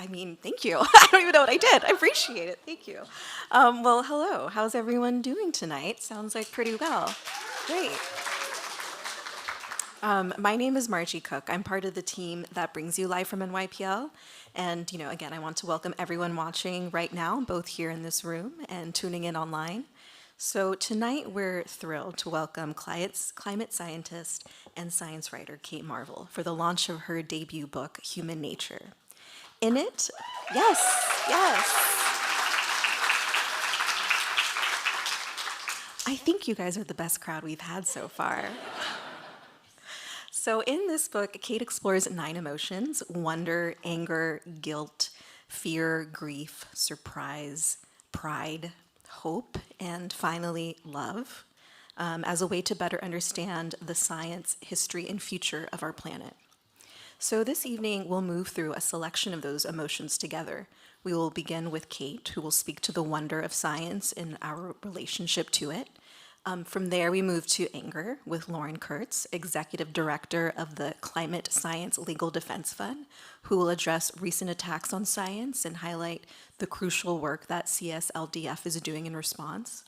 I mean, thank you. I don't even know what I did. I appreciate it. Thank you. Well, hello. How's everyone doing tonight? Sounds like pretty well. Great. My name is Margie Cook. I'm part of the team that brings you live from NYPL. And, again, I want to welcome everyone watching right now, both here in this room and tuning in online. So tonight we're thrilled to welcome climate scientist and science writer Kate Marvel for the launch of her debut book, Human Nature. In it, yes. I think you guys are the best crowd we've had so far. So in this book, Kate explores 9 emotions: wonder, anger, guilt, fear, grief, surprise, pride, hope, and finally, love, as a way to better understand the science, history, and future of our planet. So this evening, we'll move through a selection of those emotions together. We will begin with Kate, who will speak to the wonder of science and our relationship to it. From there, we move to anger with Lauren Kurtz, Executive Director of the Climate Science Legal Defense Fund, who will address recent attacks on science and highlight the crucial work that CSLDF is doing in response.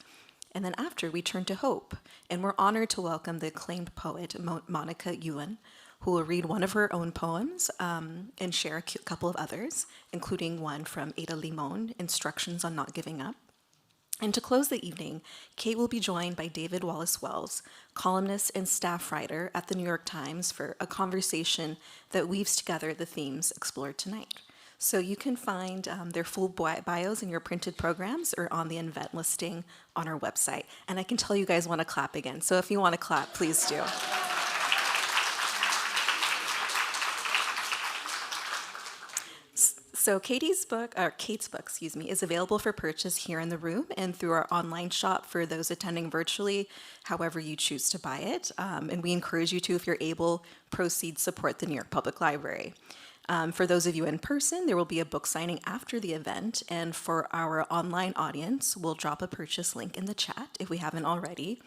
And then after, we turn to hope, and we're honored to welcome the acclaimed poet, Monica Youn, who will read one of her own poems and share a couple of others, including one from Ada Limon, Instructions on Not Giving Up. And to close the evening, Kate will be joined by David Wallace-Wells, columnist and staff writer at the New York Times, for a conversation that weaves together the themes explored tonight. So you can find their full bios in your printed programs or on the event listing on our website. And I can tell you guys want to clap again, so if you want to clap, please do. So Kate's book, is available for purchase here in the room and through our online shop for those attending virtually, however you choose to buy it. And we encourage you to, if you're able, proceed support the New York Public Library. For those of you in person, there will be a book signing after the event. And for our online audience, we'll drop a purchase link in the chat if we haven't already.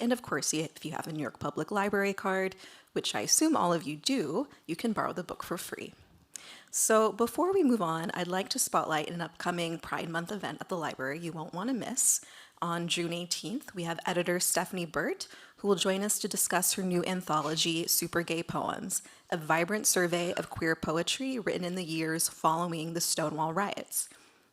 And of course, if you have a New York Public Library card, which I assume all of you do, you can borrow the book for free. So before we move on, I'd like to spotlight an upcoming Pride Month event at the library you won't want to miss. On June 18th, we have editor Stephanie Burt, who will join us to discuss her new anthology, Super Gay Poems, a vibrant survey of queer poetry written in the years following the Stonewall riots.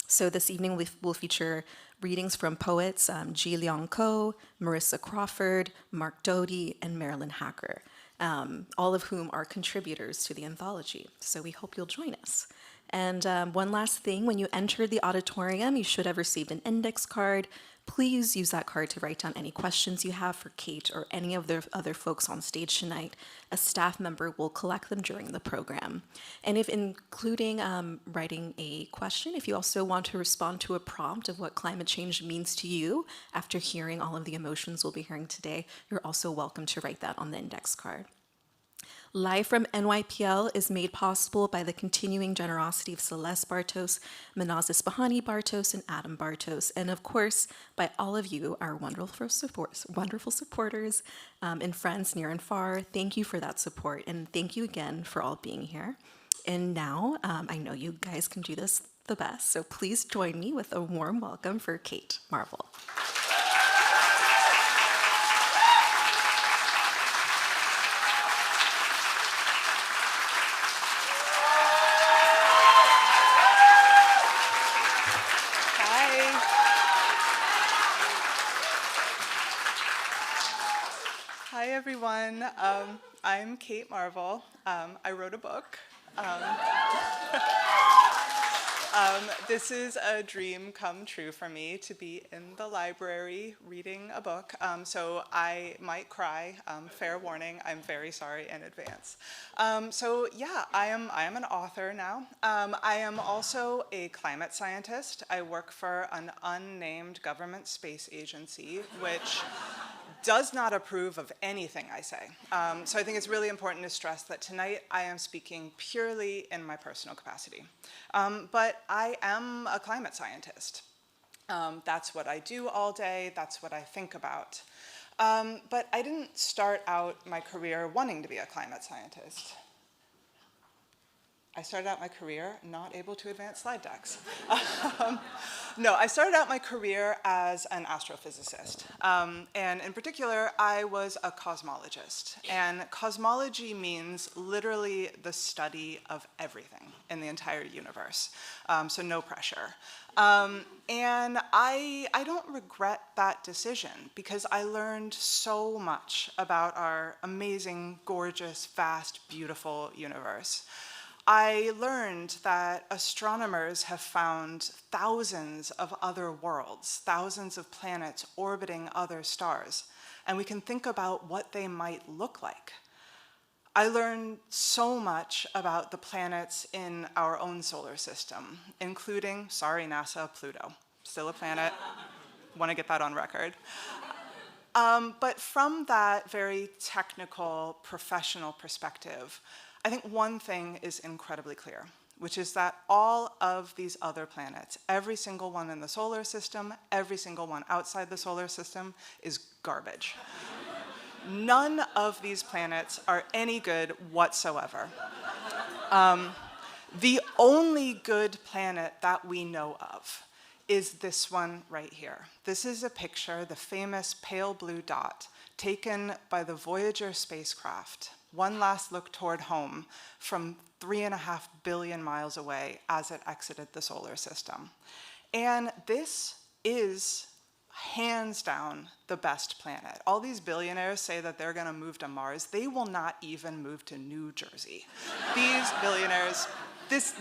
So this evening we'll feature readings from poets Ji Leong Ko, Marissa Crawford, Mark Doty, and Marilyn Hacker. All of whom are contributors to the anthology. So we hope you'll join us. And one last thing, when you entered the auditorium, you should have received an index card. Please use that card to write down any questions you have for Kate or any of the other folks on stage tonight. A staff member will collect them during the program. And if including writing a question, if you also want to respond to a prompt of what climate change means to you after hearing all of the emotions we'll be hearing today, you're also welcome to write that on the index card. Live from NYPL is made possible by the continuing generosity of Celeste Bartos, Manaz Isfahani Bartos, and Adam Bartos, and of course, by all of you, our wonderful supporters and friends near and far. Thank you for that support, and thank you again for all being here. And now, I know you guys can do this the best, so please join me with a warm welcome for Kate Marvel. Hi, everyone. I'm Kate Marvel. I wrote a book. This is a dream come true for me, to be in the library reading a book. So I might cry. Fair warning. I'm very sorry in advance. I am an author now. I am also a climate scientist. I work for an unnamed government space agency, which does not approve of anything I say. So I think it's really important to stress that tonight I am speaking purely in my personal capacity. But I am a climate scientist. That's what I do all day. That's what I think about. But I didn't start out my career wanting to be a climate scientist. I started out my career not able to advance slide decks. No, I started out my career as an astrophysicist. And in particular, I was a cosmologist. And cosmology means literally the study of everything in the entire universe. So no pressure. And I don't regret that decision because I learned so much about our amazing, gorgeous, vast, beautiful universe. I learned that astronomers have found thousands of other worlds, thousands of planets orbiting other stars, and we can think about what they might look like. I learned so much about the planets in our own solar system, including, sorry NASA, Pluto, still a planet, want to get that on record. But from that very technical, professional perspective, I think one thing is incredibly clear, which is that all of these other planets, every single one in the solar system, every single one outside the solar system, is garbage. None of these planets are any good whatsoever. The only good planet that we know of is this one right here. This is a picture, the famous pale blue dot, taken by the Voyager spacecraft, one last look toward home from 3.5 billion miles away as it exited the solar system. And this is hands down the best planet. All these billionaires say that they're gonna move to Mars. They will not even move to New Jersey. These billionaires, this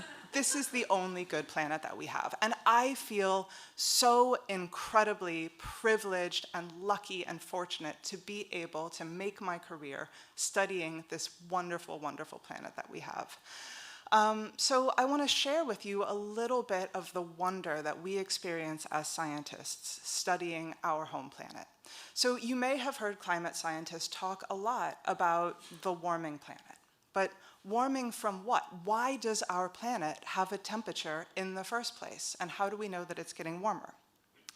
is the only good planet that we have. And I feel so incredibly privileged and lucky and fortunate to be able to make my career studying this wonderful, wonderful planet that we have. So I want to share with you a little bit of the wonder that we experience as scientists studying our home planet. So you may have heard climate scientists talk a lot about the warming planet. But warming from what? Why does our planet have a temperature in the first place? And how do we know that it's getting warmer?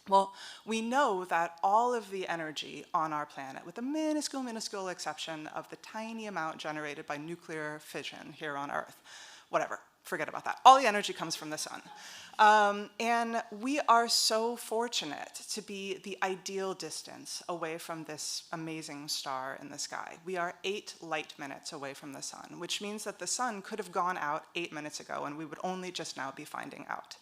Well, we know that all of the energy on our planet, with the minuscule, minuscule exception of the tiny amount generated by nuclear fission here on Earth, whatever, forget about that. All the energy comes from the sun. And we are so fortunate to be the ideal distance away from this amazing star in the sky. We are 8 light minutes away from the sun, which means that the sun could have gone out 8 minutes ago and we would only just now be finding out.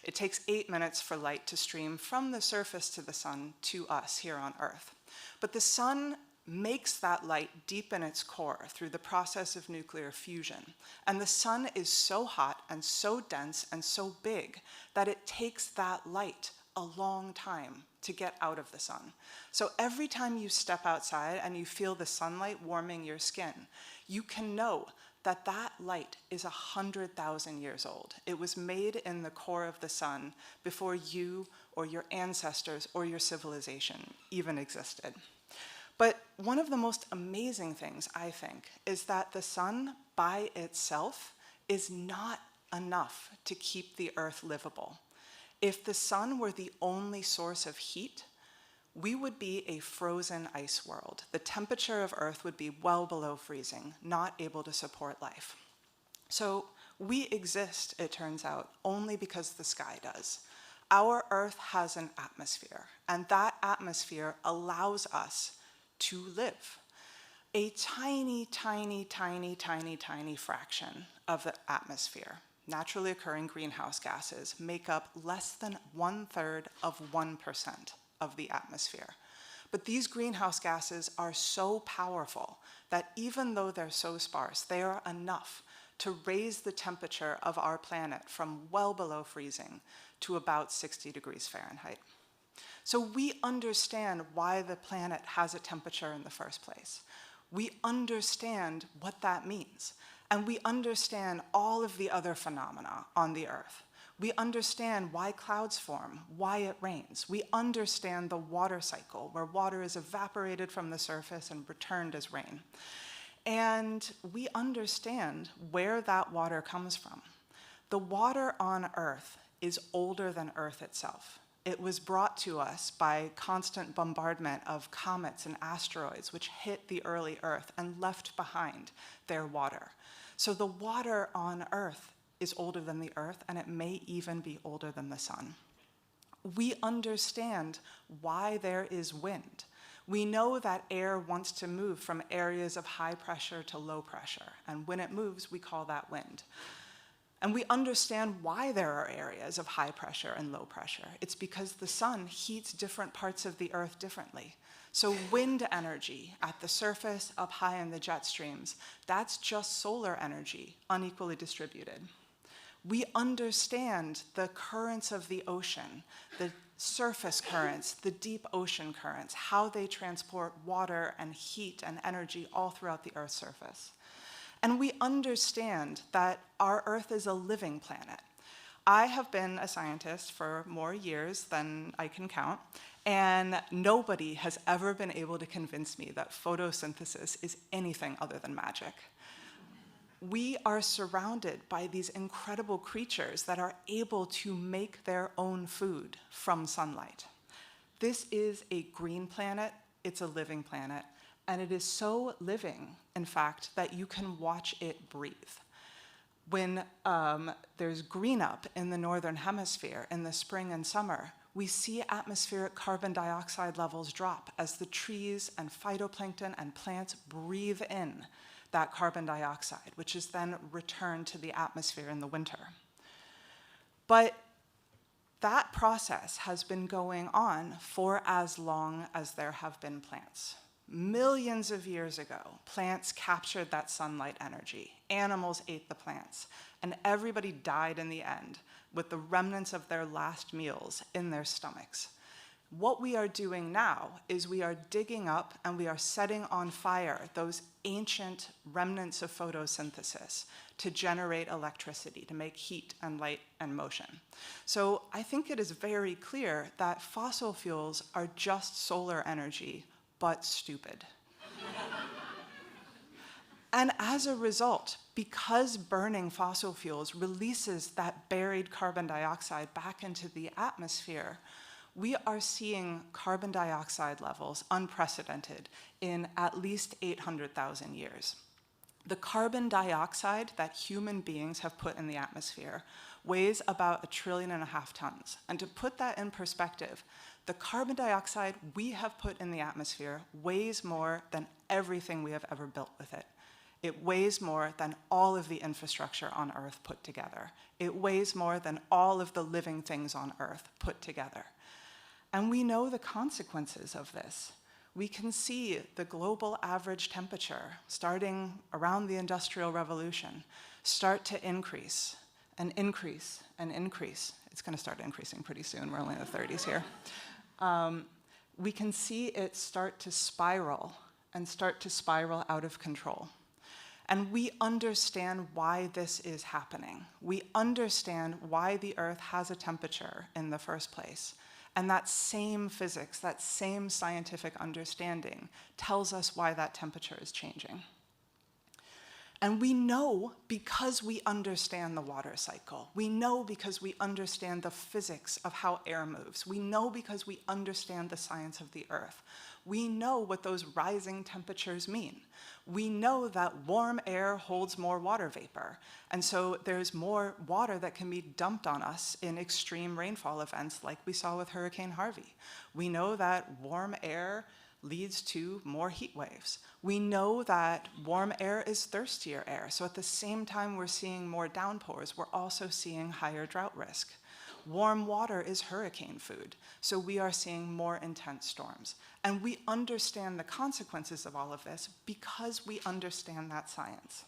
It takes 8 minutes for light to stream from the surface to the sun to us here on Earth. But the sun makes that light deep in its core through the process of nuclear fusion. And the sun is so hot and so dense and so big that it takes that light a long time to get out of the sun. So every time you step outside and you feel the sunlight warming your skin, you can know that that light is 100,000 years old. It was made in the core of the sun before you or your ancestors or your civilization even existed. But one of the most amazing things, I think, is that the sun by itself is not enough to keep the Earth livable. If the sun were the only source of heat, we would be a frozen ice world. The temperature of Earth would be well below freezing, not able to support life. So we exist, it turns out, only because the sky does. Our Earth has an atmosphere, and that atmosphere allows us to live. A tiny, tiny, tiny, tiny, tiny fraction of the atmosphere, naturally occurring greenhouse gases, make up less than 1/3 of 1% of the atmosphere. But these greenhouse gases are so powerful that even though they're so sparse, they are enough to raise the temperature of our planet from well below freezing to about 60 degrees Fahrenheit. So we understand why the planet has a temperature in the first place. We understand what that means, and we understand all of the other phenomena on the Earth. We understand why clouds form, why it rains. We understand the water cycle, where water is evaporated from the surface and returned as rain. And we understand where that water comes from. The water on Earth is older than Earth itself. It was brought to us by constant bombardment of comets and asteroids, which hit the early Earth and left behind their water. So the water on Earth is older than the Earth, and it may even be older than the sun. We understand why there is wind. We know that air wants to move from areas of high pressure to low pressure, and when it moves, we call that wind. And we understand why there are areas of high pressure and low pressure. It's because the sun heats different parts of the Earth differently. So wind energy at the surface, up high in the jet streams, that's just solar energy, unequally distributed. We understand the currents of the ocean, the surface currents, the deep ocean currents, how they transport water and heat and energy all throughout the Earth's surface. And we understand that our Earth is a living planet. I have been a scientist for more years than I can count, and nobody has ever been able to convince me that photosynthesis is anything other than magic. We are surrounded by these incredible creatures that are able to make their own food from sunlight. This is a green planet, it's a living planet, and it is so living, in fact, that you can watch it breathe. When there's green up in the northern hemisphere in the spring and summer, we see atmospheric carbon dioxide levels drop as the trees and phytoplankton and plants breathe in that carbon dioxide, which is then returned to the atmosphere in the winter. But that process has been going on for as long as there have been plants. Millions of years ago, plants captured that sunlight energy. Animals ate the plants, and everybody died in the end with the remnants of their last meals in their stomachs. What we are doing now is we are digging up and we are setting on fire those ancient remnants of photosynthesis to generate electricity, to make heat and light and motion. So I think it is very clear that fossil fuels are just solar energy, but stupid. And as a result, because burning fossil fuels releases that buried carbon dioxide back into the atmosphere, we are seeing carbon dioxide levels unprecedented in at least 800,000 years. The carbon dioxide that human beings have put in the atmosphere weighs about 1.5 trillion tons. And to put that in perspective, the carbon dioxide we have put in the atmosphere weighs more than everything we have ever built with it. It weighs more than all of the infrastructure on Earth put together. It weighs more than all of the living things on Earth put together. And we know the consequences of this. We can see the global average temperature, starting around the Industrial Revolution, start to increase and increase and increase. It's going to start increasing pretty soon. We're only in the 30s here. We can see it start to spiral and start to spiral out of control. And we understand why this is happening. We understand why the Earth has a temperature in the first place. And that same physics, that same scientific understanding tells us why that temperature is changing. And we know because we understand the water cycle. We know because we understand the physics of how air moves. We know because we understand the science of the Earth. We know what those rising temperatures mean. We know that warm air holds more water vapor, and so there's more water that can be dumped on us in extreme rainfall events like we saw with Hurricane Harvey. We know that warm air leads to more heat waves. We know that warm air is thirstier air, so at the same time we're seeing more downpours, we're also seeing higher drought risk. Warm water is hurricane food, so we are seeing more intense storms. And we understand the consequences of all of this because we understand that science.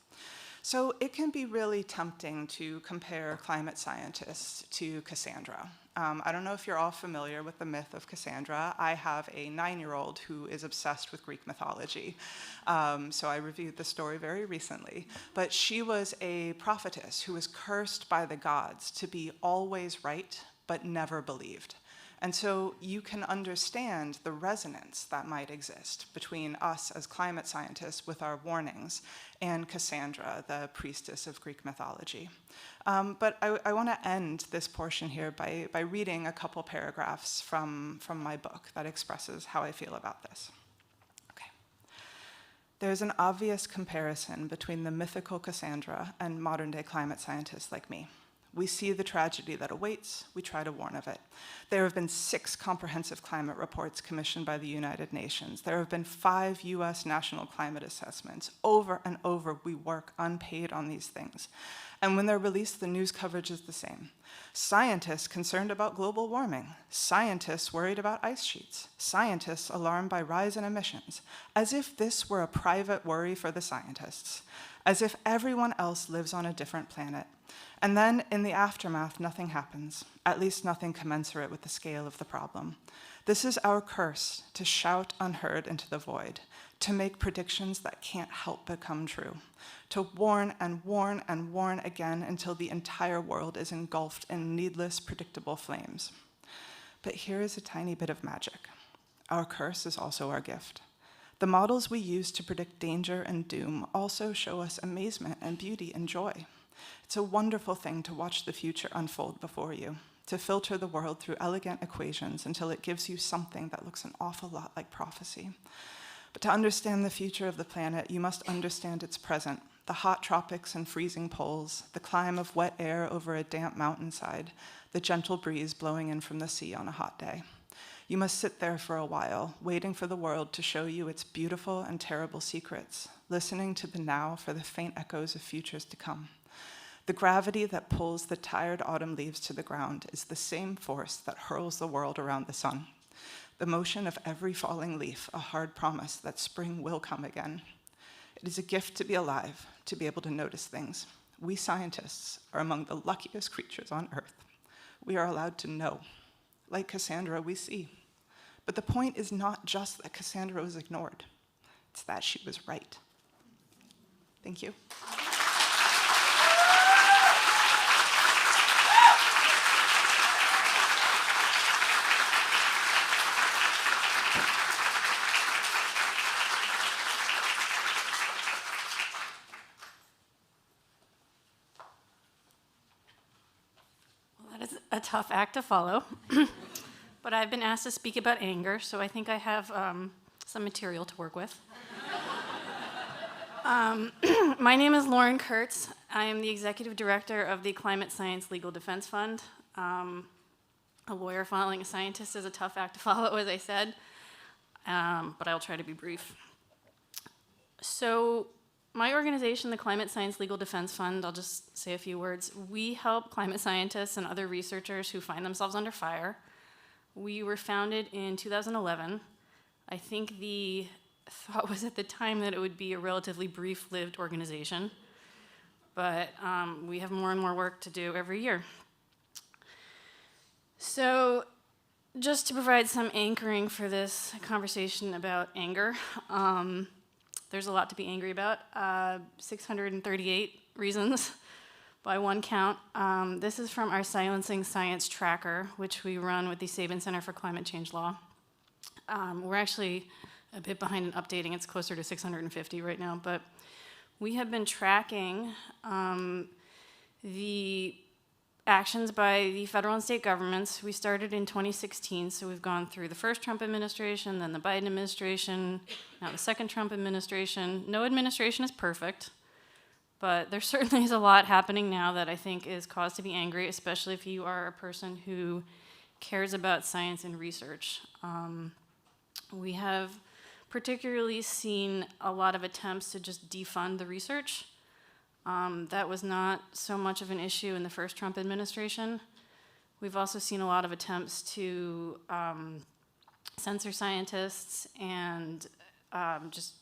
So it can be really tempting to compare climate scientists to Cassandra. I don't know if you're all familiar with the myth of Cassandra. I have a 9-year-old who is obsessed with Greek mythology. So I reviewed the story very recently. But she was a prophetess who was cursed by the gods to be always right, but never believed. And so you can understand the resonance that might exist between us as climate scientists with our warnings and Cassandra, the priestess of Greek mythology. But I want to end this portion here by reading a couple paragraphs from my book that expresses how I feel about this. Okay. There's an obvious comparison between the mythical Cassandra and modern-day climate scientists like me. We see the tragedy that awaits, we try to warn of it. There have been 6 comprehensive climate reports commissioned by the United Nations. There have been 5 US national climate assessments. Over and over, we work unpaid on these things. And when they're released, the news coverage is the same. Scientists concerned about global warming. Scientists worried about ice sheets. Scientists alarmed by rise in emissions. As if this were a private worry for the scientists. As if everyone else lives on a different planet. And then, in the aftermath, nothing happens, at least nothing commensurate with the scale of the problem. This is our curse, to shout unheard into the void, to make predictions that can't help but come true, to warn and warn and warn again until the entire world is engulfed in needless, predictable flames. But here is a tiny bit of magic. Our curse is also our gift. The models we use to predict danger and doom also show us amazement and beauty and joy. It's a wonderful thing to watch the future unfold before you, to filter the world through elegant equations until it gives you something that looks an awful lot like prophecy. But to understand the future of the planet, you must understand its present, the hot tropics and freezing poles, the climb of wet air over a damp mountainside, the gentle breeze blowing in from the sea on a hot day. You must sit there for a while, waiting for the world to show you its beautiful and terrible secrets, listening to the now for the faint echoes of futures to come. The gravity that pulls the tired autumn leaves to the ground is the same force that hurls the world around the sun. The motion of every falling leaf, a hard promise that spring will come again. It is a gift to be alive, to be able to notice things. We scientists are among the luckiest creatures on Earth. We are allowed to know. Like Cassandra, we see. But the point is not just that Cassandra was ignored. It's that she was right. Thank you. A tough act to follow, but I've been asked to speak about anger, so I think I have some material to work with. My name is Lauren Kurtz. I am the executive director of the Climate Science Legal Defense Fund. A lawyer following a scientist is a tough act to follow, as I said, but I'll try to be brief. So, my organization, the Climate Science Legal Defense Fund, I'll just say a few words. We help climate scientists and other researchers who find themselves under fire. We were founded in 2011. I think the thought was at the time that it would be a relatively brief-lived organization, but we have more and more work to do every year. So, just to provide some anchoring for this conversation about anger, there's a lot to be angry about, 638 reasons by one count. This is from our Silencing Science tracker, which we run with the Sabin Center for Climate Change Law. We're actually a bit behind in updating. It's closer to 650 right now, but we have been tracking the actions by the federal and state governments. We started in 2016, so we've gone through the first Trump administration, then the Biden administration, now the second Trump administration. No administration is perfect, but there certainly is a lot happening now that I think is cause to be angry, especially if you are a person who cares about science and research. We have particularly seen a lot of attempts to just defund the research. That was not so much of an issue in the first Trump administration. We've also seen a lot of attempts to censor scientists and just,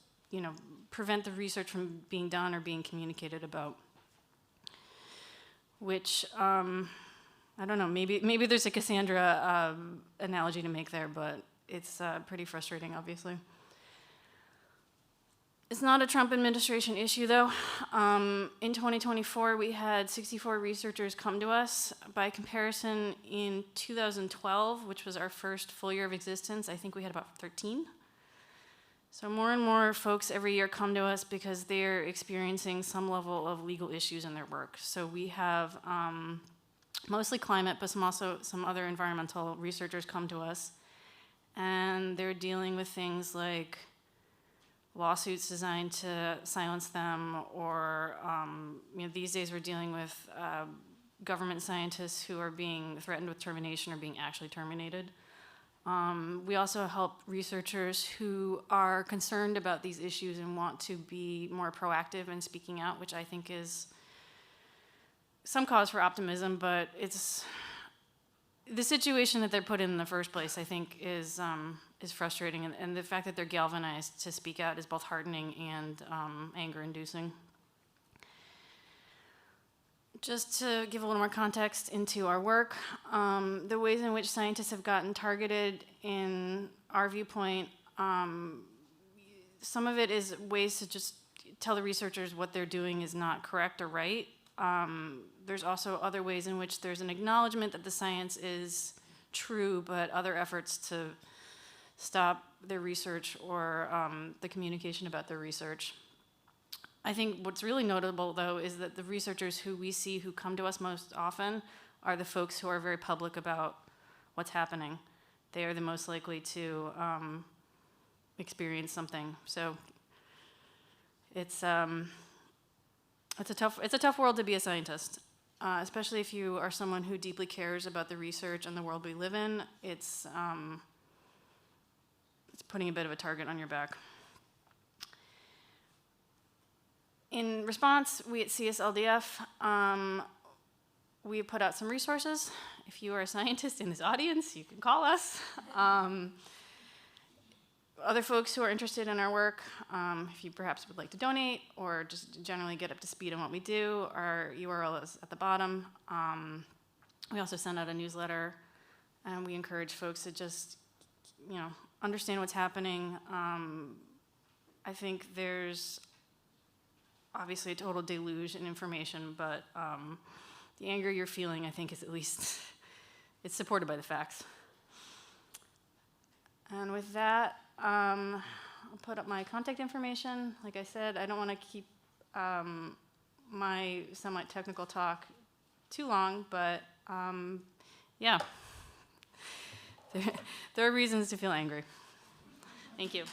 prevent the research from being done or being communicated about. Which, I don't know, maybe there's a Cassandra analogy to make there, but it's pretty frustrating, obviously. It's not a Trump administration issue, though. In 2024, we had 64 researchers come to us. By comparison, in 2012, which was our first full year of existence, I think we had about 13. So more and more folks every year come to us because they're experiencing some level of legal issues in their work. So we have mostly climate, but also some other environmental researchers come to us, and they're dealing with things like lawsuits designed to silence them, or these days we're dealing with government scientists who are being threatened with termination or being actually terminated. We also help researchers who are concerned about these issues and want to be more proactive in speaking out, which I think is some cause for optimism, but it's the situation that they're put in the first place, I think, is frustrating, and the fact that they're galvanized to speak out is both heartening and anger-inducing. Just to give a little more context into our work, the ways in which scientists have gotten targeted in our viewpoint, some of it is ways to just tell the researchers what they're doing is not correct or right. There's also other ways in which there's an acknowledgement that the science is true, but other efforts to stop their research or the communication about their research. I think what's really notable, though, is that the researchers who we see who come to us most often are the folks who are very public about what's happening. They are the most likely to experience something. So it's a tough world to be a scientist, especially if you are someone who deeply cares about the research and the world we live in. It's putting a bit of a target on your back. In response, we at CSLDF, we put out some resources. If you are a scientist in this audience, you can call us. Other folks who are interested in our work, if you perhaps would like to donate or just generally get up to speed on what we do, our URL is at the bottom. We also send out a newsletter, and we encourage folks to just, understand what's happening. I think there's obviously a total deluge in information, but the anger you're feeling, I think, is at least, it's supported by the facts. And with that, I'll put up my contact information. Like I said, I don't want to keep my semi-technical talk too long, but yeah, there are reasons to feel angry. Thank you.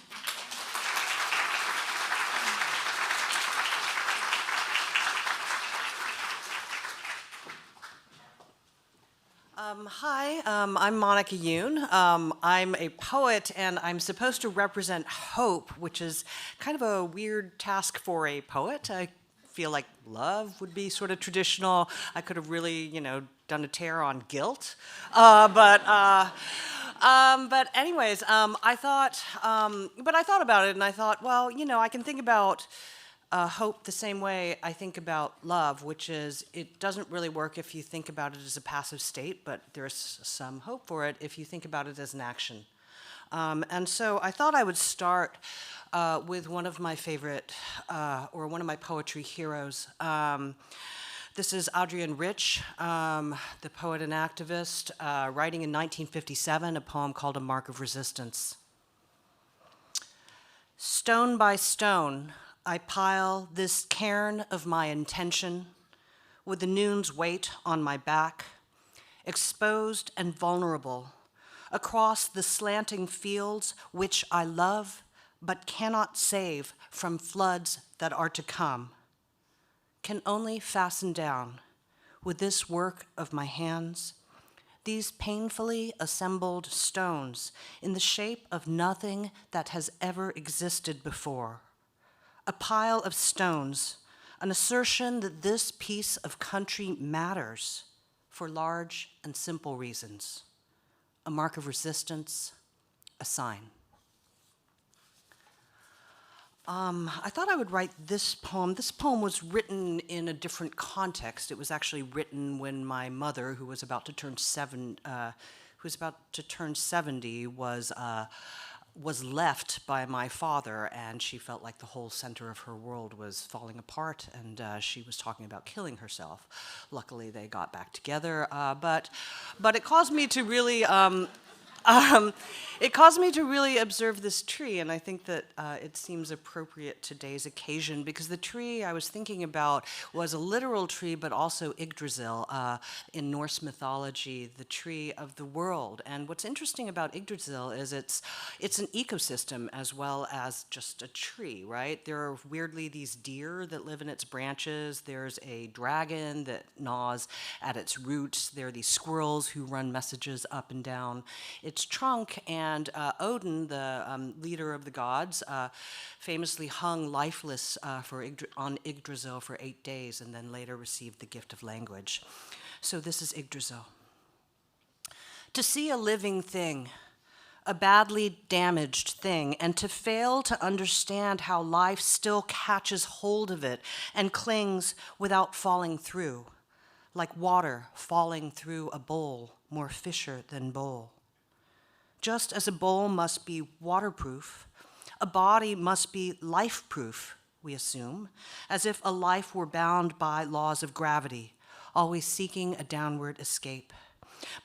Hi, I'm Monica Youn. I'm a poet, and I'm supposed to represent hope, which is kind of a weird task for a poet. I feel like love would be sort of traditional. I could have really, done a tear on guilt. But anyways, I thought about it, and I thought, well, I can think about hope the same way I think about love, which is it doesn't really work if you think about it as a passive state, but there's some hope for it if you think about it as an action. And so I thought I would start with one of my favorite, or one of my poetry heroes. This is Adrienne Rich, the poet and activist, writing in 1957 a poem called A Mark of Resistance. Stone by stone, I pile this cairn of my intention with the noon's weight on my back, exposed and vulnerable, across the slanting fields which I love but cannot save from floods that are to come, can only fasten down with this work of my hands, these painfully assembled stones in the shape of nothing that has ever existed before. A pile of stones, an assertion that this piece of country matters for large and simple reasons. A mark of resistance, a sign. I thought I would write this poem. This poem was written in a different context. It was actually written when my mother, who was about to turn 70, was was left by my father, and she felt like the whole center of her world was falling apart, and she was talking about killing herself. Luckily, they got back together, but it caused me to really observe this tree, and I think that it seems appropriate today's occasion, because the tree I was thinking about was a literal tree, but also Yggdrasil, in Norse mythology, the tree of the world. And what's interesting about Yggdrasil is it's an ecosystem as well as just a tree, right? There are weirdly these deer that live in its branches. There's a dragon that gnaws at its roots. There are these squirrels who run messages up and down its trunk, and Odin, the leader of the gods, famously hung lifeless on Yggdrasil for 8 days, and then later received the gift of language. So this is Yggdrasil. To see a living thing, a badly damaged thing, and to fail to understand how life still catches hold of it and clings without falling through, like water falling through a bowl, more fissure than bowl. Just as a bowl must be waterproof, a body must be life-proof, we assume, as if a life were bound by laws of gravity, always seeking a downward escape.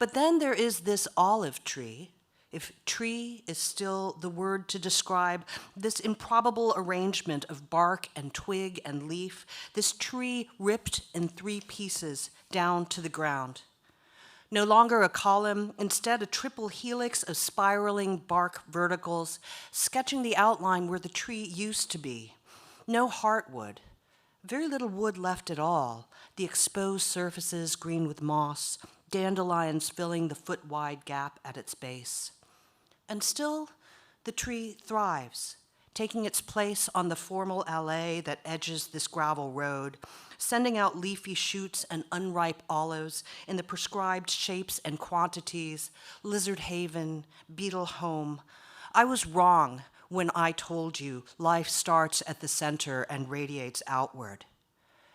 But then there is this olive tree, if tree is still the word to describe this improbable arrangement of bark and twig and leaf, this tree ripped in 3 pieces down to the ground. No longer a column, instead a triple helix of spiraling bark verticals, sketching the outline where the tree used to be. No heartwood, very little wood left at all, the exposed surfaces green with moss, dandelions filling the foot-wide gap at its base. And still, the tree thrives, taking its place on the formal allée that edges this gravel road, sending out leafy shoots and unripe olives in the prescribed shapes and quantities, lizard haven, beetle home. I was wrong when I told you life starts at the center and radiates outward.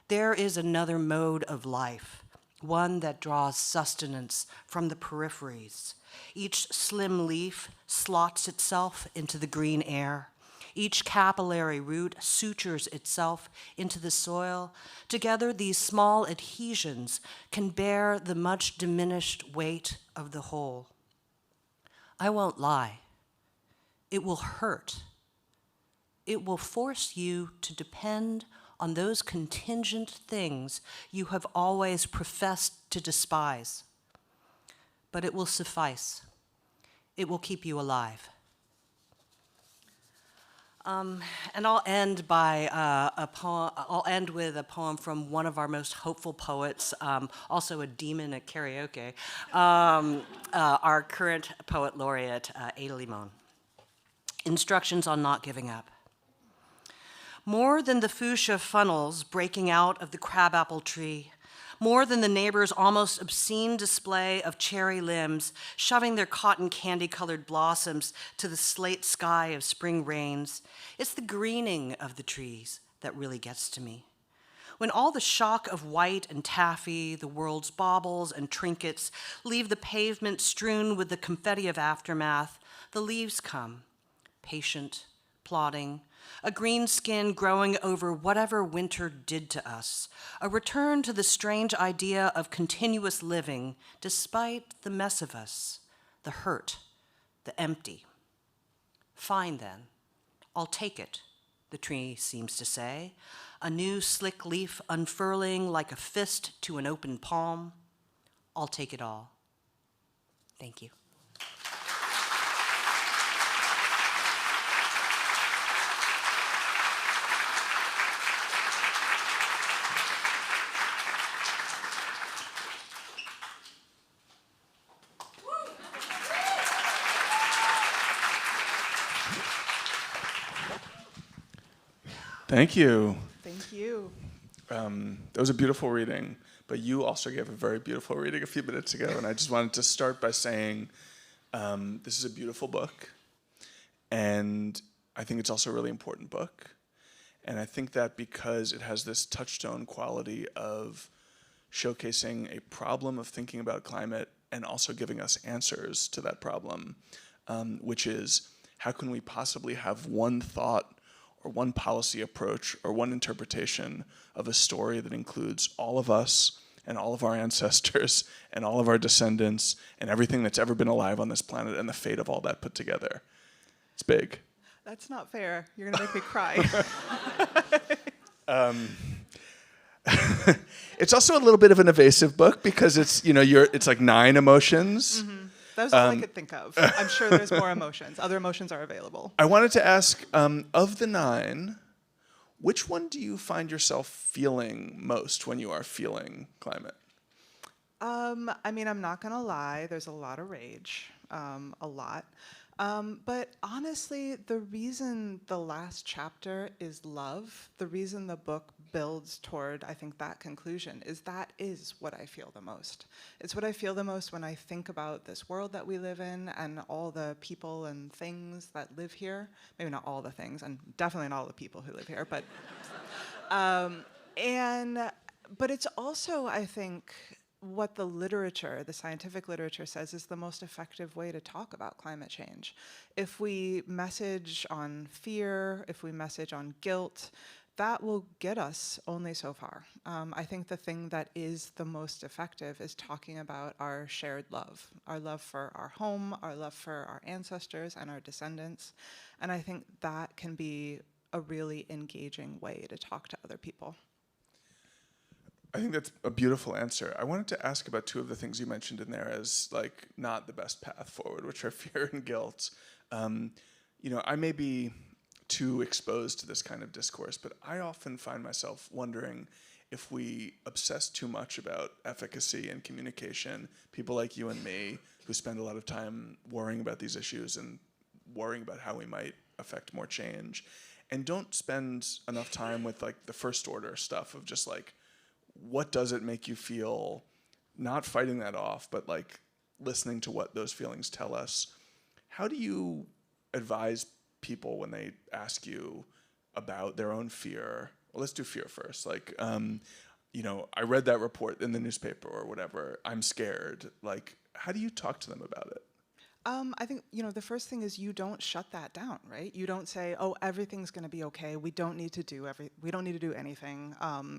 There is another mode of life, one that draws sustenance from the peripheries. Each slim leaf slots itself into the green air. Each capillary root sutures itself into the soil. Together, these small adhesions can bear the much diminished weight of the whole. I won't lie. It will hurt. It will force you to depend on those contingent things you have always professed to despise. But it will suffice. It will keep you alive. And I'll end by a poem. I'll end with a poem from one of our most hopeful poets, also a demon at karaoke, our current poet laureate, Ada Limon. Instructions on not giving up. More than the fuchsia funnels breaking out of the crabapple tree, more than the neighbor's almost obscene display of cherry limbs, shoving their cotton candy-colored blossoms to the slate sky of spring rains, it's the greening of the trees that really gets to me. When all the shock of white and taffy, the world's baubles and trinkets, leave the pavement strewn with the confetti of aftermath, the leaves come, patient, plodding, a green skin growing over whatever winter did to us, a return to the strange idea of continuous living despite the mess of us, the hurt, the empty. Fine then, I'll take it, the tree seems to say, a new slick leaf unfurling like a fist to an open palm. I'll take it all. Thank you. Thank you. Thank you. That was a beautiful reading, but you also gave a very beautiful reading a few minutes ago, and I just wanted to start by saying this is a beautiful book, and I think it's also a really important book, and I think that because it has this touchstone quality of showcasing a problem of thinking about climate and also giving us answers to that problem, which is how can we possibly have one thought or one policy approach or one interpretation of a story that includes all of us and all of our ancestors and all of our descendants and everything that's ever been alive on this planet and the fate of all that put together? It's big. That's not fair. You're gonna make me cry. It's also a little bit of an evasive book because it's, it's like 9 emotions. That was all I could think of. I'm sure there's more emotions. Other emotions are available. I wanted to ask, of the 9, which one do you find yourself feeling most when you are feeling climate? I mean, I'm not gonna lie. There's a lot of rage, a lot. But honestly, the reason the last chapter is love, the reason the book builds toward, I think, that conclusion is what I feel the most. It's what I feel the most when I think about this world that we live in and all the people and things that live here. Maybe not all the things, and definitely not all the people who live here, but but it's also, I think, what the literature, the scientific literature says is the most effective way to talk about climate change. If we message on fear, if we message on guilt, that will get us only so far. I think the thing that is the most effective is talking about our shared love for our home, our love for our ancestors and our descendants. And I think that can be a really engaging way to talk to other people. I think that's a beautiful answer. I wanted to ask about 2 of the things you mentioned in there as like not the best path forward, which are fear and guilt. I may be too exposed to this kind of discourse, but I often find myself wondering if we obsess too much about efficacy and communication, people like you and me who spend a lot of time worrying about these issues and worrying about how we might affect more change, and don't spend enough time with like the first order stuff of just like, what does it make you feel, not fighting that off, but like listening to what those feelings tell us. How do you advise people when they ask you about their own fear? Well, let's do fear first. Like, I read that report in the newspaper or whatever. I'm scared. Like, how do you talk to them about it? I think, the first thing is you don't shut that down, right? You don't say, oh, everything's going to be okay. We don't need to do anything.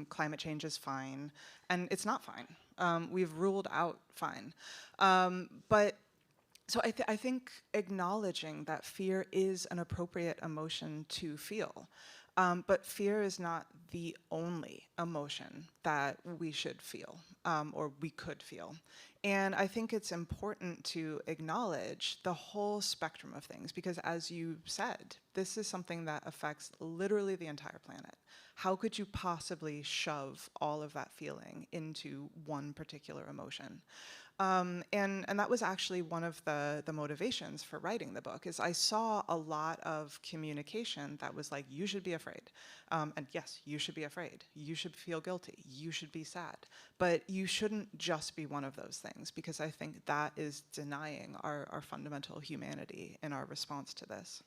Climate change is fine. And it's not fine. We've ruled out fine. So I think acknowledging that fear is an appropriate emotion to feel. But fear is not the only emotion that we should feel, or we could feel. And I think it's important to acknowledge the whole spectrum of things, because as you said, this is something that affects literally the entire planet. How could you possibly shove all of that feeling into one particular emotion? And that was actually one of the motivations for writing the book, is I saw a lot of communication that was like, you should be afraid. And yes, you should be afraid. You should feel guilty. You should be sad. But you shouldn't just be one of those things, because I think that is denying our fundamental humanity in our response to this.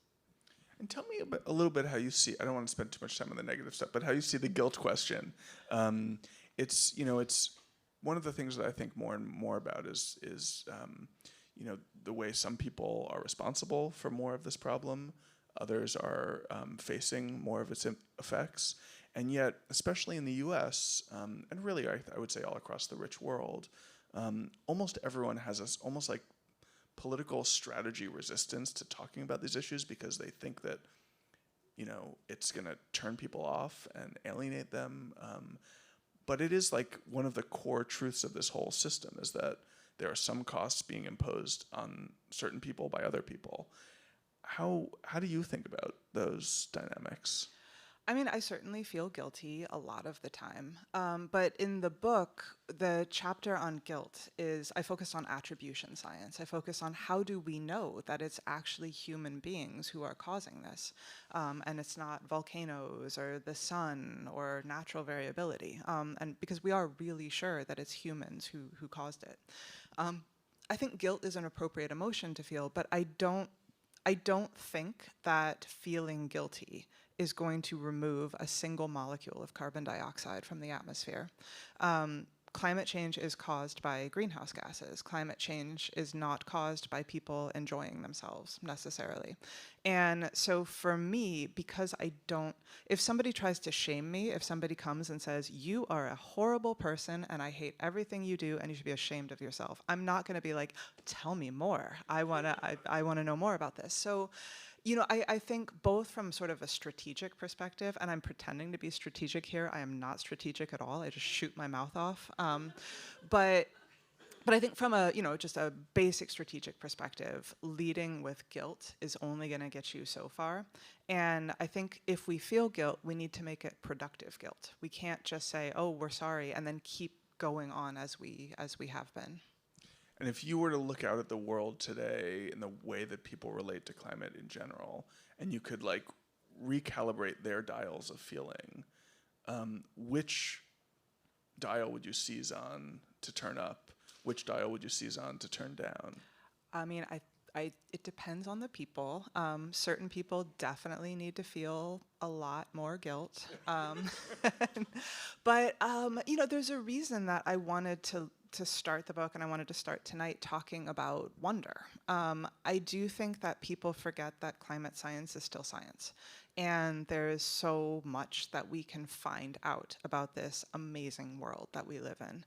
And tell me a little bit how you see, I don't want to spend too much time on the negative stuff, but how you see the guilt question. It's one of the things that I think more and more about is the way some people are responsible for more of this problem, others are facing more of its effects, and yet, especially in the U.S., and really I would say all across the rich world, almost everyone has this almost like political strategy resistance to talking about these issues because they think that it's going to turn people off and alienate them. But it is like one of the core truths of this whole system is that there are some costs being imposed on certain people by other people. How do you think about those dynamics? I mean, I certainly feel guilty a lot of the time. But in the book, the chapter on guilt I focus on attribution science. I focus on how do we know that it's actually human beings who are causing this, and it's not volcanoes or the sun or natural variability. And because we are really sure that it's humans who caused it. I think guilt is an appropriate emotion to feel, but I don't think that feeling guilty is going to remove a single molecule of carbon dioxide from the atmosphere. climate change is caused by greenhouse gases. Climate change is not caused by people enjoying themselves necessarily. And so for me, because if somebody tries to shame me, if somebody comes and says, you are a horrible person and I hate everything you do and you should be ashamed of yourself, I'm not gonna be like, tell me more. I wanna know more about this. So, I think both from sort of a strategic perspective, and I'm pretending to be strategic here. I am not strategic at all. I just shoot my mouth off. But I think from just a basic strategic perspective, leading with guilt is only going to get you so far. And I think if we feel guilt, we need to make it productive guilt. We can't just say, oh, we're sorry, and then keep going on as we have been. And if you were to look out at the world today and the way that people relate to climate in general, and you could like recalibrate their dials of feeling, which dial would you seize on to turn up? Which dial would you seize on to turn down? I mean, it depends on the people. Certain people definitely need to feel a lot more guilt. But, there's a reason that I wanted to start the book, and I wanted to start tonight talking about wonder. I do think that people forget that climate science is still science. And there is so much that we can find out about this amazing world that we live in.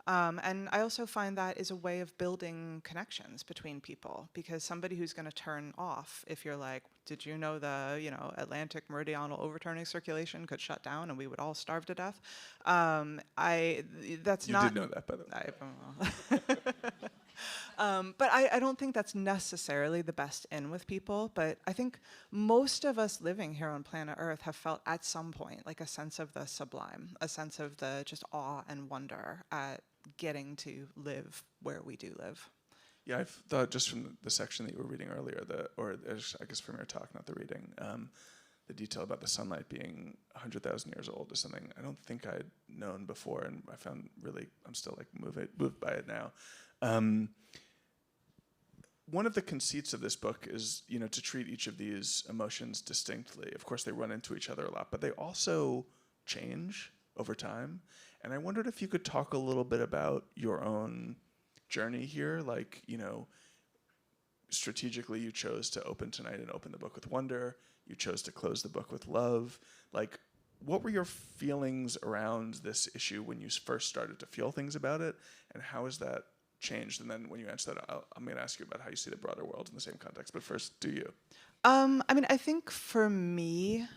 And I also find that is a way of building connections between people, because somebody who's going to turn off if you're like, did you know the Atlantic meridional overturning circulation could shut down and we would all starve to death? You did know that, by the way. But I don't think that's necessarily the best in with people, but I think most of us living here on planet Earth have felt at some point like a sense of the sublime, a sense of the just awe and wonder at getting to live where we do live. Yeah, I thought just from the section that you were reading earlier, I guess from your talk, not the reading, the detail about the sunlight being 100,000 years old is something I don't think I'd known before, and I found I'm still like moved by it now. One of the conceits of this book is, to treat each of these emotions distinctly. Of course, they run into each other a lot, but they also change over time. And I wondered if you could talk a little bit about your own journey here. Like, strategically you chose to open tonight and open the book with wonder. You chose to close the book with love. Like, what were your feelings around this issue when you first started to feel things about it? And how has that changed? And then when you answer that, I'm going to ask you about how you see the broader world in the same context. But first, do you? I think for me,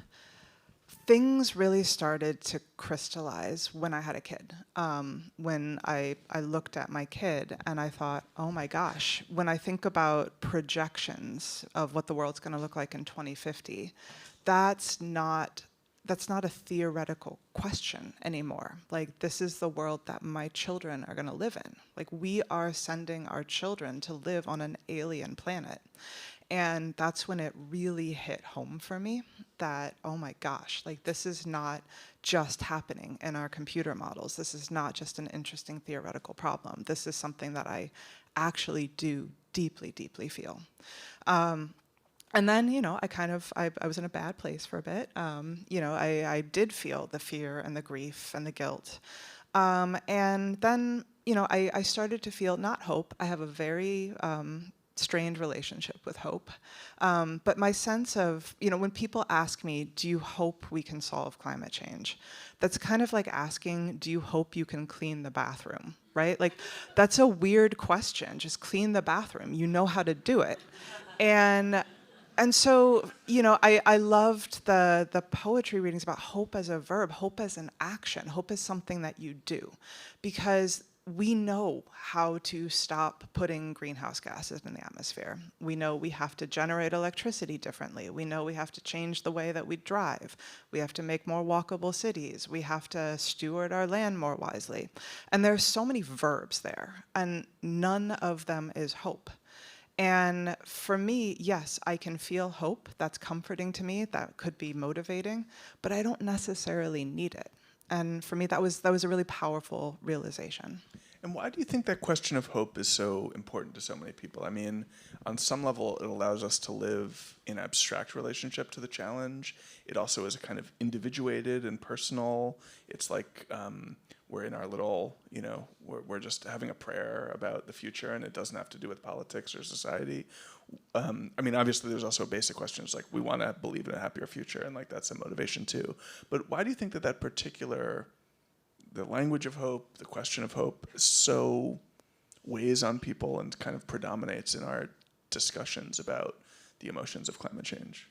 things really started to crystallize when I had a kid. When I looked at my kid and I thought, oh my gosh, when I think about projections of what the world's going to look like in 2050, that's not a theoretical question anymore. Like, this is the world that my children are going to live in. Like, we are sending our children to live on an alien planet. And that's when it really hit home for me that, oh my gosh, like, this is not just happening in our computer models. This is not just an interesting theoretical problem. This is something that I actually do deeply, deeply feel. And then, I was in a bad place for a bit. I did feel the fear and the grief and the guilt. And then, I started to feel not hope. I have a very strained relationship with hope. But my sense of, when people ask me, do you hope we can solve climate change? That's kind of like asking, do you hope you can clean the bathroom, right? Like, that's a weird question. Just clean the bathroom. You know how to do it. And so, I loved the poetry readings about hope as a verb, hope as an action, hope as something that you do, because we know how to stop putting greenhouse gases in the atmosphere. We know we have to generate electricity differently. We know we have to change the way that we drive. We have to make more walkable cities. We have to steward our land more wisely. And there's so many verbs there, and none of them is hope. And for me, yes, I can feel hope. That's comforting to me. That could be motivating, but I don't necessarily need it. And for me, that was a really powerful realization. And why do you think that question of hope is so important to so many people? I mean, on some level, it allows us to live in abstract relationship to the challenge. It also is a kind of individuated and personal. It's like we're in our little, we're just having a prayer about the future, and it doesn't have to do with politics or society. I mean, obviously, there's also basic questions like we want to believe in a happier future, and like that's a motivation too. But why do you think that particular, the language of hope, the question of hope, so weighs on people and kind of predominates in our discussions about the emotions of climate change?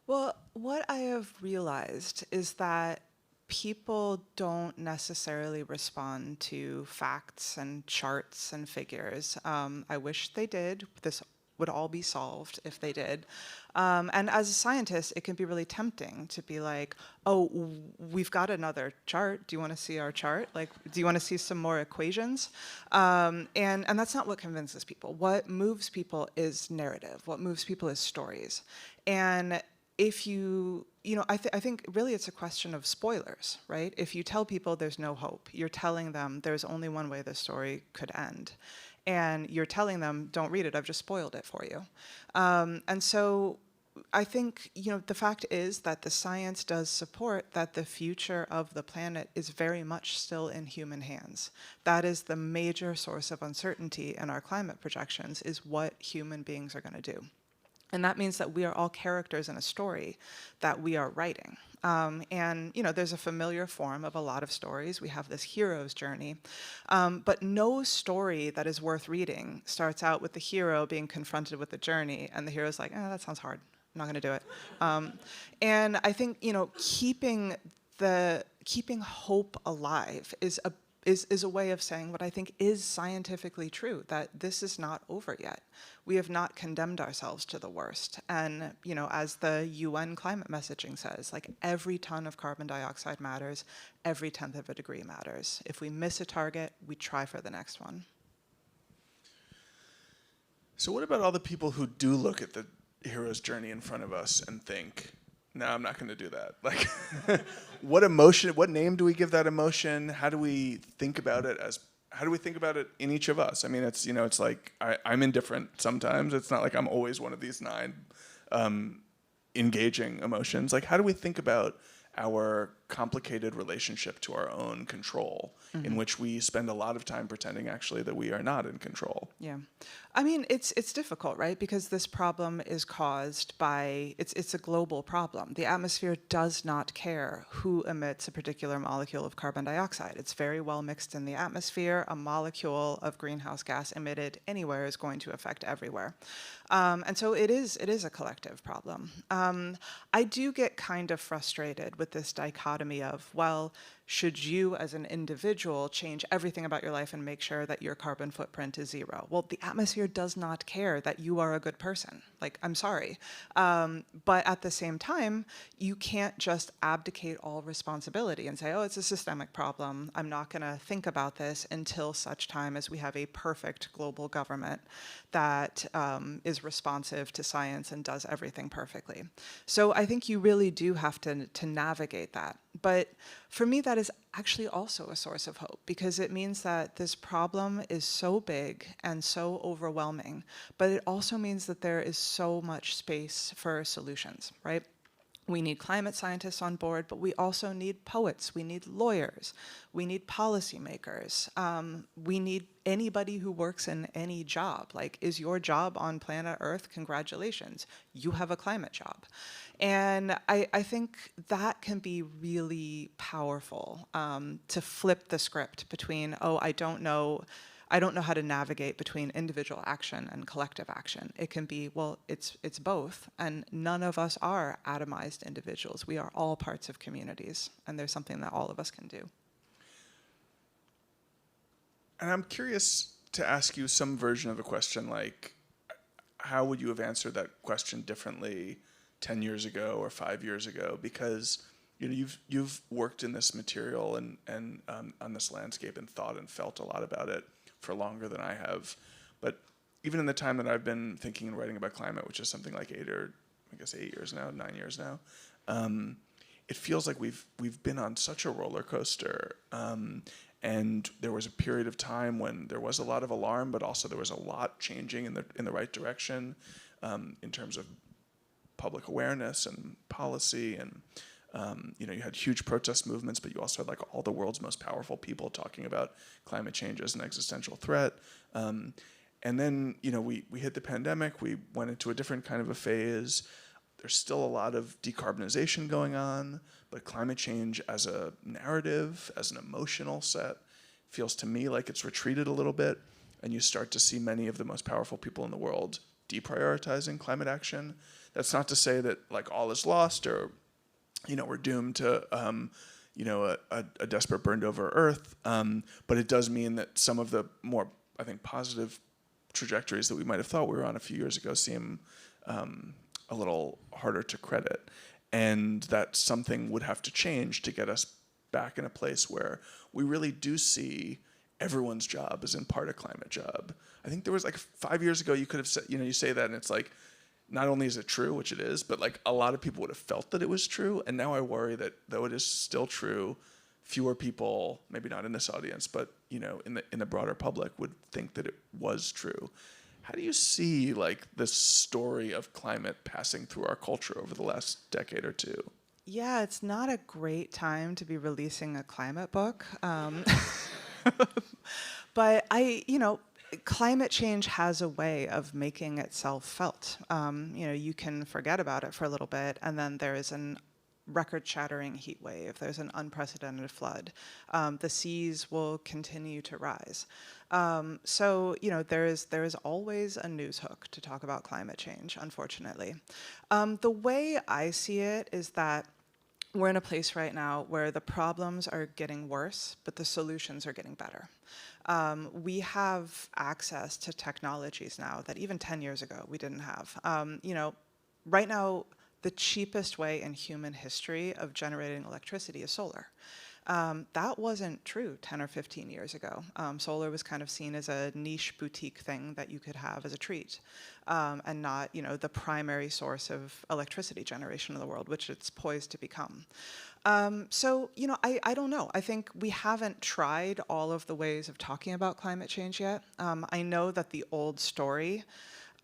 Well, what I have realized is that people don't necessarily respond to facts and charts and figures. I wish they did. This would all be solved if they did. And as a scientist, it can be really tempting to be like, oh, we've got another chart. Do you want to see our chart? Like, do you want to see some more equations? And that's not what convinces people. What moves people is narrative. What moves people is stories. And if I think really it's a question of spoilers, right? If you tell people there's no hope, you're telling them there's only one way this story could end. And you're telling them, don't read it, I've just spoiled it for you. And so I think, the fact is that the science does support that the future of the planet is very much still in human hands. That is the major source of uncertainty in our climate projections, is what human beings are going to do. And that means that we are all characters in a story that we are writing. And there's a familiar form of a lot of stories. We have this hero's journey. But no story that is worth reading starts out with the hero being confronted with the journey, and the hero's like, that sounds hard. I'm not going to do it. And I think, keeping hope alive is a way of saying what I think is scientifically true, that this is not over yet. We have not condemned ourselves to the worst. And, as the UN climate messaging says, like every ton of carbon dioxide matters, every 1/10 of a degree matters. If we miss a target, we try for the next one. So what about all the people who do look at the hero's journey in front of us and think, no, I'm not going to do that? Like, what emotion, what name do we give that emotion? How do we think about it in each of us? I mean, it's, it's like, I'm indifferent sometimes. It's not like I'm always one of these 9 engaging emotions. Like, how do we think about our complicated relationship to our own control, in which we spend a lot of time pretending actually that we are not in control? Yeah. I mean, it's difficult, right? Because this problem is caused by, it's a global problem. The atmosphere does not care who emits a particular molecule of carbon dioxide. It's very well mixed in the atmosphere. A molecule of greenhouse gas emitted anywhere is going to affect everywhere. And so it is a collective problem. I do get kind of frustrated with this dichotomy of, well, should you as an individual change everything about your life and make sure that your carbon footprint is 0? Well, the atmosphere does not care that you are a good person. Like, I'm sorry. But at the same time, you can't just abdicate all responsibility and say, oh, it's a systemic problem. I'm not going to think about this until such time as we have a perfect global government that is responsive to science and does everything perfectly. So I think you really do have to navigate that. But for me, that is actually also a source of hope, because it means that this problem is so big and so overwhelming, but it also means that there is so much space for solutions, right? We need climate scientists on board, but we also need poets, we need lawyers, we need policymakers, we need anybody who works in any job. Like, is your job on planet Earth? Congratulations, you have a climate job. And I think that can be really powerful, to flip the script between, oh, I don't know how to navigate between individual action and collective action. It can be, well, it's both, and none of us are atomized individuals. We are all parts of communities, and there's something that all of us can do. And I'm curious to ask you some version of a question like, how would you have answered that question differently 10 years ago or 5 years ago? Because you've worked in this material and on this landscape and thought and felt a lot about it for longer than I have. But even in the time that I've been thinking and writing about climate, which is something like 8 years now, 9 years now, it feels like we've been on such a roller coaster. And there was a period of time when there was a lot of alarm, but also there was a lot changing in the right direction, in terms of public awareness and policy. And You had huge protest movements, but you also had like all the world's most powerful people talking about climate change as an existential threat. And then, we hit the pandemic. We went into a different kind of a phase. There's still a lot of decarbonization going on, but climate change as a narrative, as an emotional set, feels to me like it's retreated a little bit. And you start to see many of the most powerful people in the world deprioritizing climate action. That's not to say that like all is lost or we're doomed to, a desperate burned over Earth. But it does mean that some of the more, I think, positive trajectories that we might have thought we were on a few years ago seem a little harder to credit. And that something would have to change to get us back in a place where we really do see everyone's job is in part a climate job. I think there was like 5 years ago, you could have said, you say that and it's like, not only is it true, which it is, but like a lot of people would have felt that it was true. And now I worry that though it is still true, fewer people, maybe not in this audience, but in the broader public would think that it was true. How do you see like this story of climate passing through our culture over the last decade or two? Yeah, it's not a great time to be releasing a climate book. But climate change has a way of making itself felt. You can forget about it for a little bit, and then there is an record-shattering heat wave. There's an unprecedented flood. The seas will continue to rise. So there is always a news hook to talk about climate change, unfortunately. The way I see it is that we're in a place right now where the problems are getting worse, but the solutions are getting better. We have access to technologies now that even 10 years ago we didn't have. Right now, the cheapest way in human history of generating electricity is solar. That wasn't true 10 or 15 years ago. Solar was kind of seen as a niche boutique thing that you could have as a treat, and not, the primary source of electricity generation in the world, which it's poised to become. So, I don't know. I think we haven't tried all of the ways of talking about climate change yet. I know that the old story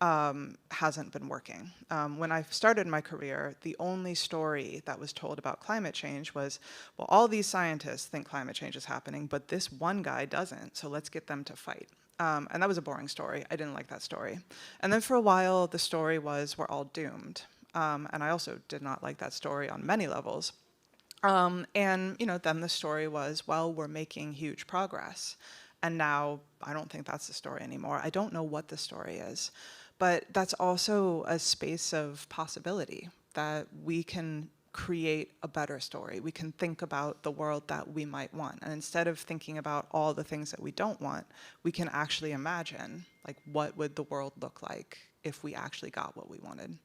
hasn't been working. When I started my career, the only story that was told about climate change was, well, all these scientists think climate change is happening, but this one guy doesn't, so let's get them to fight. And that was a boring story. I didn't like that story. And then for a while, the story was, we're all doomed. And I also did not like that story on many levels. And then the story was, well, we're making huge progress. And now I don't think that's the story anymore. I don't know what the story is. But that's also a space of possibility, that we can create a better story. We can think about the world that we might want. And instead of thinking about all the things that we don't want, we can actually imagine, like, what would the world look like if we actually got what we wanted.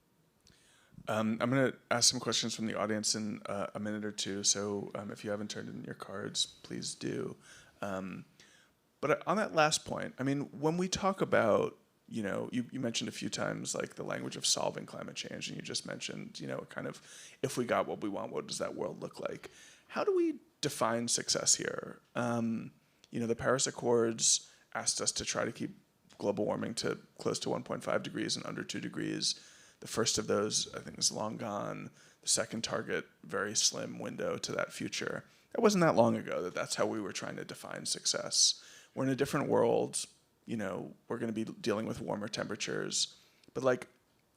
I'm going to ask some questions from the audience in a minute or two. So if you haven't turned in your cards, please do. But on that last point, I mean, when we talk about, you mentioned a few times like the language of solving climate change, and you just mentioned, kind of, if we got what we want, what does that world look like? How do we define success here? The Paris Accords asked us to try to keep global warming to close to 1.5 degrees and under 2 degrees. The first of those, I think, is long gone. The second target, very slim window to that future. It wasn't that long ago that's how we were trying to define success. We're in a different world. We're going to be dealing with warmer temperatures. But like,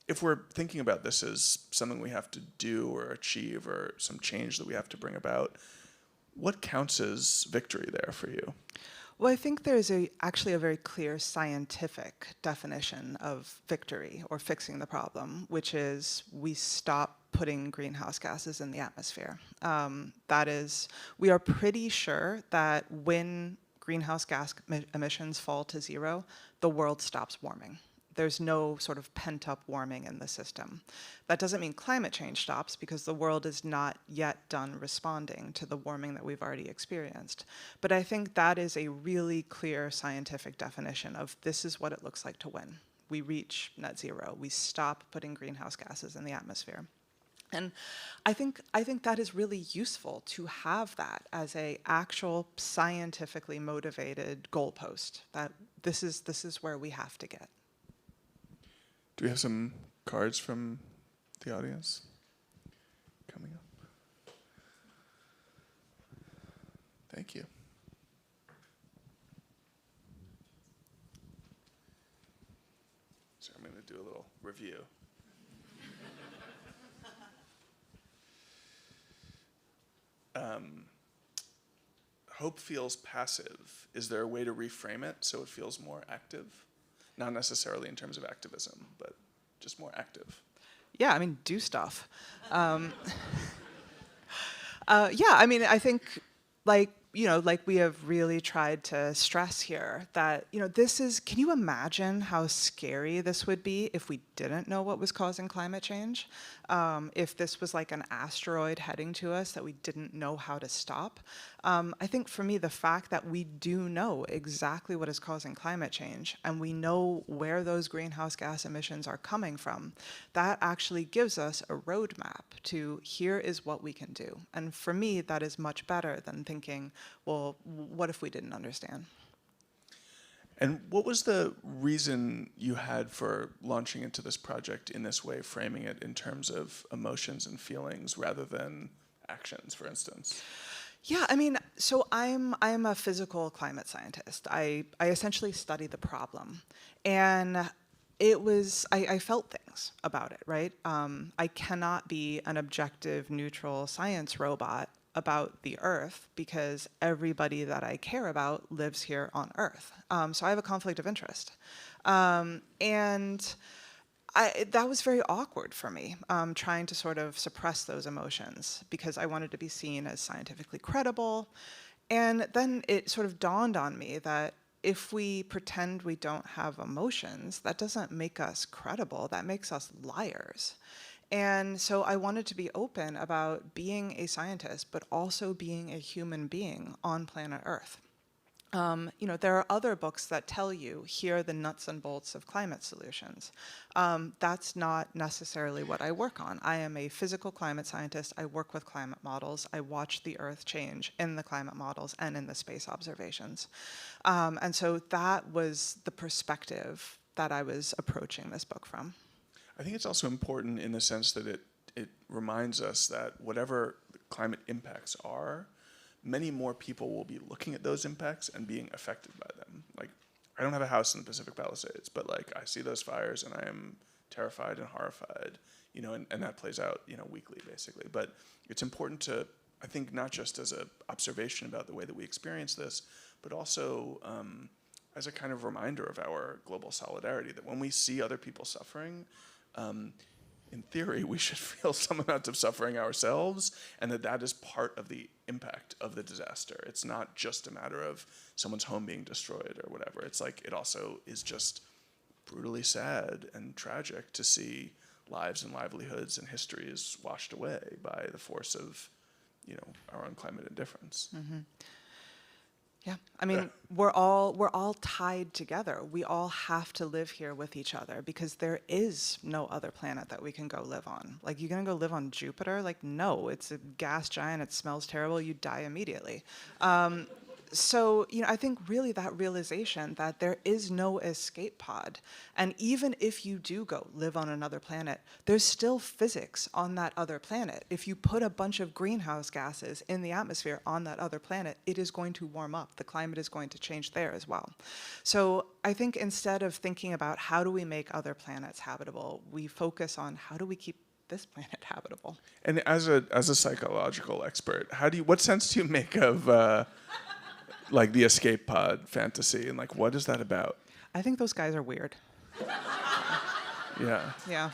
if we're thinking about this as something we have to do or achieve or some change that we have to bring about, what counts as victory there for you? Well, I think there's actually a very clear scientific definition of victory or fixing the problem, which is we stop putting greenhouse gases in the atmosphere. That is, we are pretty sure that when greenhouse gas emissions fall to zero, the world stops warming. There's no sort of pent-up warming in the system. That doesn't mean climate change stops, because the world is not yet done responding to the warming that we've already experienced. But I think that is a really clear scientific definition of this is what it looks like to win. We reach net zero. We stop putting greenhouse gases in the atmosphere. And I think that is really useful to have that as a actual scientifically motivated goalpost, that this is where we have to get. Do we have some cards from the audience coming up? Thank you. So I'm going to do a little review. Hope feels passive. Is there a way to reframe it so it feels more active? Not necessarily in terms of activism, but just more active. Yeah, I mean, do stuff. Yeah, I mean, I think, like we have really tried to stress here that, this is, can you imagine how scary this would be if we didn't know what was causing climate change? If this was like an asteroid heading to us that we didn't know how to stop? I think for me, the fact that we do know exactly what is causing climate change and we know where those greenhouse gas emissions are coming from, that actually gives us a roadmap to here is what we can do. And for me, that is much better than thinking, well, what if we didn't understand? And what was the reason you had for launching into this project in this way, framing it in terms of emotions and feelings rather than actions, for instance? Yeah, I mean, so I'm a physical climate scientist. I essentially study the problem. And it was, I felt things about it, right? I cannot be an objective, neutral science robot about the Earth because everybody that I care about lives here on Earth. So I have a conflict of interest. And that was very awkward for me, trying to sort of suppress those emotions because I wanted to be seen as scientifically credible. And then it sort of dawned on me that if we pretend we don't have emotions, that doesn't make us credible, that makes us liars. And so I wanted to be open about being a scientist, but also being a human being on planet Earth. There are other books that tell you, here are the nuts and bolts of climate solutions. That's not necessarily what I work on. I am a physical climate scientist. I work with climate models. I watch the Earth change in the climate models and in the space observations. And so that was the perspective that I was approaching this book from. I think it's also important in the sense that it reminds us that whatever the climate impacts are, many more people will be looking at those impacts and being affected by them. Like, I don't have a house in the Pacific Palisades, but like I see those fires and I am terrified and horrified, and that plays out, weekly basically. But it's important to, I think, not just as an observation about the way that we experience this, but also as a kind of reminder of our global solidarity, that when we see other people suffering, in theory, we should feel some amount of suffering ourselves, and that is part of the impact of the disaster. It's not just a matter of someone's home being destroyed or whatever. It's like it also is just brutally sad and tragic to see lives and livelihoods and histories washed away by the force of, our own climate indifference. Mm-hmm. Yeah, I mean, we're all tied together. We all have to live here with each other because there is no other planet that we can go live on. Like, you're gonna go live on Jupiter? Like, no, it's a gas giant, it smells terrible, you die immediately. So, I think really that realization that there is no escape pod. And even if you do go live on another planet, there's still physics on that other planet. If you put a bunch of greenhouse gases in the atmosphere on that other planet, it is going to warm up. The climate is going to change there as well. So I think instead of thinking about how do we make other planets habitable, we focus on how do we keep this planet habitable. And as a psychological expert, what sense do you make of like the escape pod fantasy, and like what is that about? I think those guys are weird. Yeah. Yeah.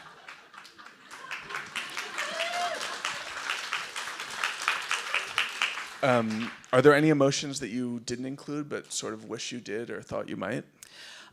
Are there any emotions that you didn't include but sort of wish you did or thought you might?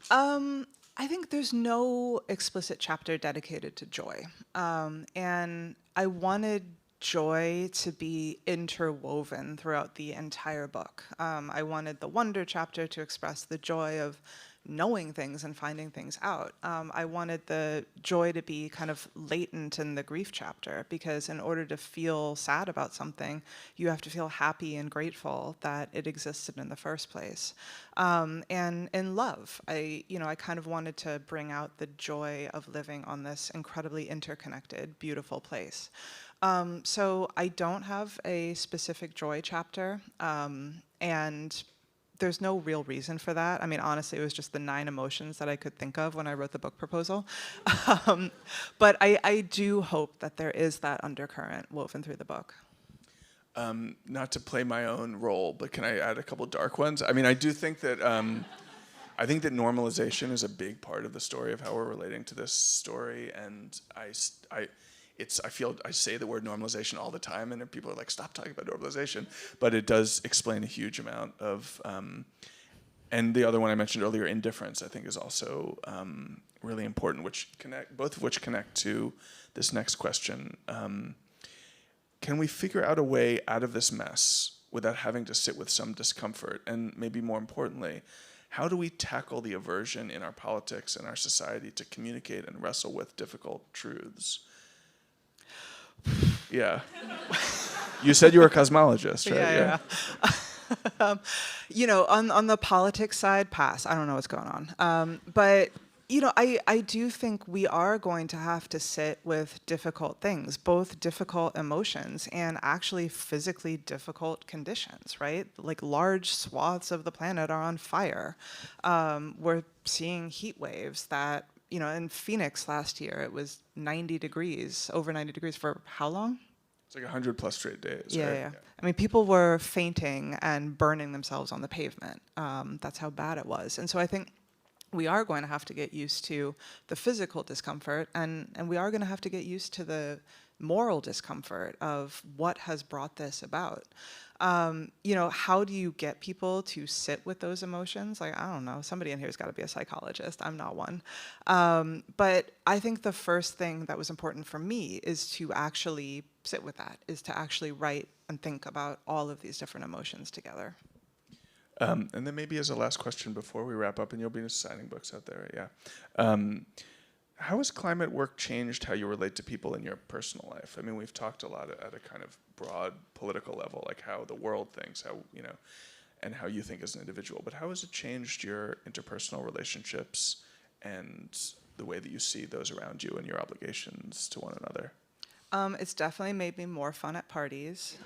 I think there's no explicit chapter dedicated to joy. And I wanted joy to be interwoven throughout the entire book. I wanted the wonder chapter to express the joy of knowing things and finding things out. I wanted the joy to be kind of latent in the grief chapter, because in order to feel sad about something, you have to feel happy and grateful that it existed in the first place. And in love, I kind of wanted to bring out the joy of living on this incredibly interconnected, beautiful place. So I don't have a specific joy chapter. And there's no real reason for that. I mean, honestly, it was just the 9 emotions that I could think of when I wrote the book proposal. But I do hope that there is that undercurrent woven through the book. Not to play my own role, but can I add a couple dark ones? I mean, I do think that I think that normalization is a big part of the story of how we're relating to this story, and I feel I say the word normalization all the time, and people are like, "Stop talking about normalization," but it does explain a huge amount of. And the other one I mentioned earlier, indifference, I think is also really important, both of which connect to this next question. Can we figure out a way out of this mess without having to sit with some discomfort? And maybe more importantly, how do we tackle the aversion in our politics and our society to communicate and wrestle with difficult truths? Yeah. You said you were a cosmologist, right? Yeah. You know, on the politics side, pass. I don't know what's going on. But, you know, I do think we are going to have to sit with difficult things, both difficult emotions and actually physically difficult conditions, right? Like large swaths of the planet are on fire. We're seeing heat waves that, you know, in Phoenix last year, it was 90 degrees, over 90 degrees for how long? It's like 100+ straight days, Yeah, right? yeah. I mean, people were fainting and burning themselves on the pavement. That's how bad it was. And so I think we are going to have to get used to the physical discomfort, and we are going to have to get used to the moral discomfort of what has brought this about. You know, how do you get people to sit with those emotions? Like, I don't know, somebody in here has got to be a psychologist. I'm not one. But I think the first thing that was important for me is to actually sit with that, is to actually write and think about all of these different emotions together. And then maybe as a last question before we wrap up, and you'll be signing books out there, yeah. How has climate work changed how you relate to people in your personal life? I mean, we've talked a lot at a kind of broad political level, like how the world thinks, how, you know, and how you think as an individual. But how has it changed your interpersonal relationships and the way that you see those around you and your obligations to one another? It's definitely made me more fun at parties.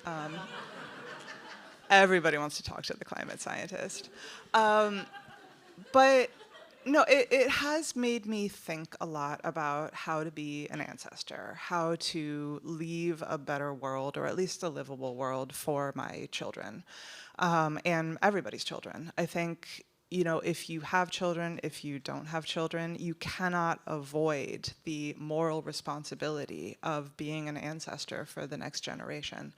Everybody wants to talk to the climate scientist. But no, it has made me think a lot about how to be an ancestor, how to leave a better world, or at least a livable world for my children, and everybody's children. I think, you know, if you have children, if you don't have children, you cannot avoid the moral responsibility of being an ancestor for the next generation.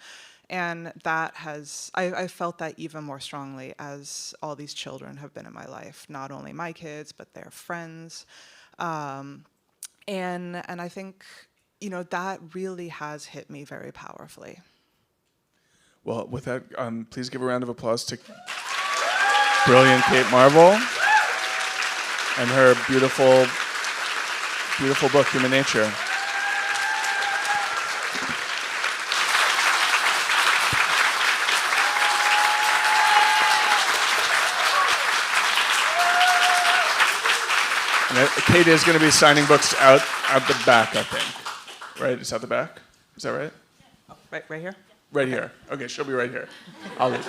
And that has, I felt that even more strongly as all these children have been in my life, not only my kids, but their friends. And I think, you know, that really has hit me very powerfully. Well, with that, please give a round of applause to brilliant Kate Marvel and her beautiful, beautiful book, Human Nature. And Kate is going to be signing books out the back, I think. Right? It's out the back? Is that right? Right here? Right here. Okay, she'll be right here. I'll leave.